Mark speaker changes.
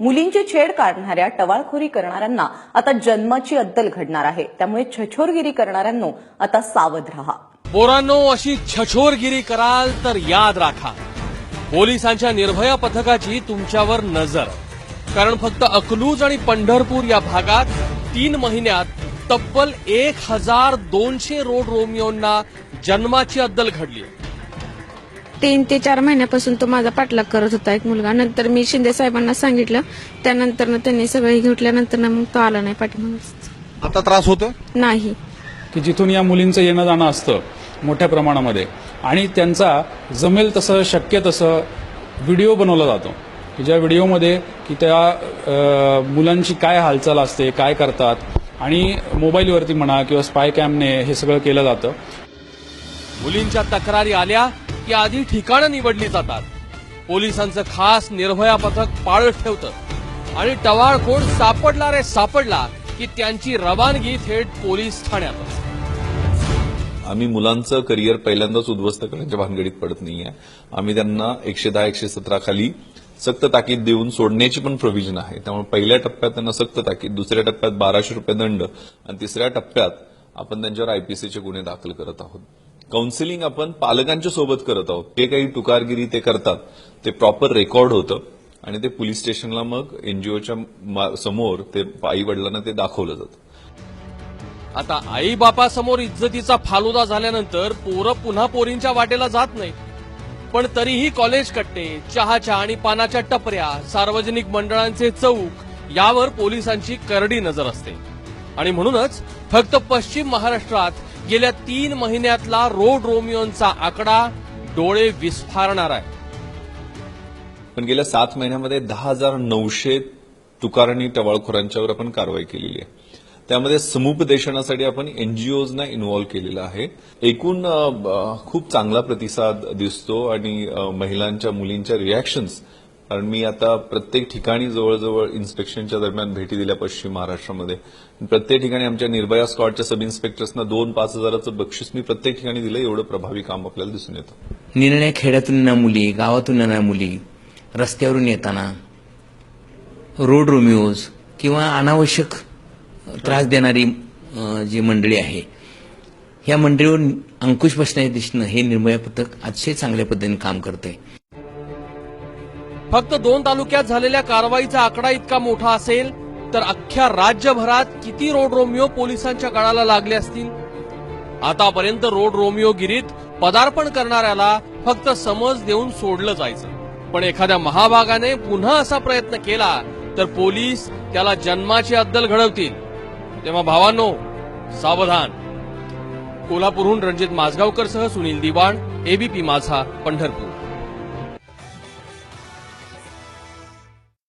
Speaker 1: मुलींची छेड काढणाऱ्या, टवाळखोरी करणाऱ्यांना आता जन्माची अद्दल घडणार आहे. त्यामुळे छछोरगिरी करणाऱ्यांनो आता सावध राहा.
Speaker 2: पोरांनो, अशी छछोरगिरी कराल तर याद राखा, पोलिसांच्या निर्भया पथकाची तुमच्यावर नजर. कारण फक्त अकलूज आणि पंढरपूर या भागात 3 महिन्यात तब्बल 1200 रोड रोमियोंना जन्माची अद्दल घडली.
Speaker 3: 3 ते 4 महिन्यापासून तो माझा पाठलाग करत होता एक मुलगा. नंतर मी शिंदे साहेबांना सांगितलं, त्यानंतर त्यांनी सगळं घेतल्यानंतर मग तो आला नाही पाठीमागे.
Speaker 4: आता त्रास होतो
Speaker 3: नाही
Speaker 5: की जिथून या मुलींचं येणं जाणं असतं मोठ्या प्रमाणामध्ये, आणि त्यांचा जमेल तसं शक्य तसं व्हिडिओ बनवला जातो की ज्या व्हिडिओमध्ये की त्या मुलांची काय हालचाल असते, काय करतात, आणि मोबाईलवरती म्हणा किंवा स्पाय कॅमने हे सगळं केलं जातं.
Speaker 2: मुलींच्या तक्रारी आल्या की आधी ठिकाणं निवडली जातात. पोलिसांचं खास निर्भया पथक पाळत ठेवतं आणि टवाळखोर सापडला की त्यांची रवानगी थेट पोलीस ठाण्यात.
Speaker 6: आम्ही मुलांचं करिअर पहिल्यांदाच उद्ध्वस्त करण्याच्या भानगडीत पडत नाहीये. आम्ही त्यांना 110, 117 खाली सक्त ताकीद देऊन सोडण्याची पण प्रोव्हिजन आहे. त्यामुळे पहिल्या टप्प्यात त्यांना सक्त ताकीद, दुसऱ्या टप्प्यात 1200 रुपये दंड आणि तिसऱ्या टप्प्यात आपण त्यांच्यावर आयपीसीचे गुन्हे दाखल करत आहोत. काउन्सिलिंग आपण पालकांच्या सोबत करत आहोत. ते काही टुकारगिरी ते करतात ते प्रॉपर रेकॉर्ड होतं आणि ते पोलीस स्टेशनला मग एनजीओच्या समोर ते आई वडिलांना ते दाखवलं जातं.
Speaker 2: आता आई बापासमोर इज्जतीचा फालुदा झाल्यानंतर पोरं पुन्हा पोरींच्या वाटेला जात नाहीत. पण तरीही कॉलेज कट्टे, चहाच्या आणि पानाच्या टपऱ्या, सार्वजनिक मंडळांचे चौक यावर पोलिसांची करडी नजर असते. आणि म्हणूनच फक्त पश्चिम महाराष्ट्रात गेल्या 3 महिन्यातला रोड रोमियोंचा आकडा डोळे विस्फारणार आहे.
Speaker 6: पण गेल्या 7 महिन्यामध्ये 10,900 तुकार आणि टवाळखोरांच्यावर आपण कारवाई केलेली आहे. त्यामध्ये समुपदेशनासाठी आपण एनजीओजना इन्व्हॉल्व्ह केलेलं आहे. एकूण खूप चांगला प्रतिसाद दिसतो आणि महिलांच्या, मुलींच्या रिॲक्शन्स, कारण मी आता प्रत्येक ठिकाणी जवळजवळ इन्स्पेक्शनच्या दरम्यान भेटी दिल्या पश्चिम महाराष्ट्रामध्ये. प्रत्येक ठिकाणी आमच्या निर्भया स्क्वॉडच्या सब इन्स्पेक्टर्सना 2-5 हजाराचं बक्षीस मी प्रत्येक ठिकाणी दिलं. एवढं प्रभावी काम आपल्याला दिसून येतं.
Speaker 7: निर्णय खेड्यातून येणाऱ्या मुली, गावातून येणाऱ्या मुली, रस्त्यावरून येताना रोड रोमिओज किंवा अनावश्यक त्रास देणारी जी मंडळी आहे, ह्या मंडळीवर अंकुश बसण्याच्या दिशेनं हे निर्भया पथक अतिशय चांगल्या पद्धतीने काम करते.
Speaker 2: फक्त 2 तालुक्यात झालेल्या कारवाईचा आकडा इतका मोठा असेल तर अख्ख्या राज्यभरात किती रोड रोमिओ पोलिसांच्या गळाला लागले असतील. आतापर्यंत रोड रोमिओगिरीत पदार्पण करणाऱ्याला फक्त समज देऊन सोडलं जायचं. पण एखाद्या महाभागाने पुन्हा असा प्रयत्न केला तर पोलीस त्याला जन्माची अद्दल घडवतील. तेव्हा भावांनो, सावधान. कोल्हापूरहून रणजित माजगावकर सह सुनील दिवाण, एबीपी माझा, पंढरपूर.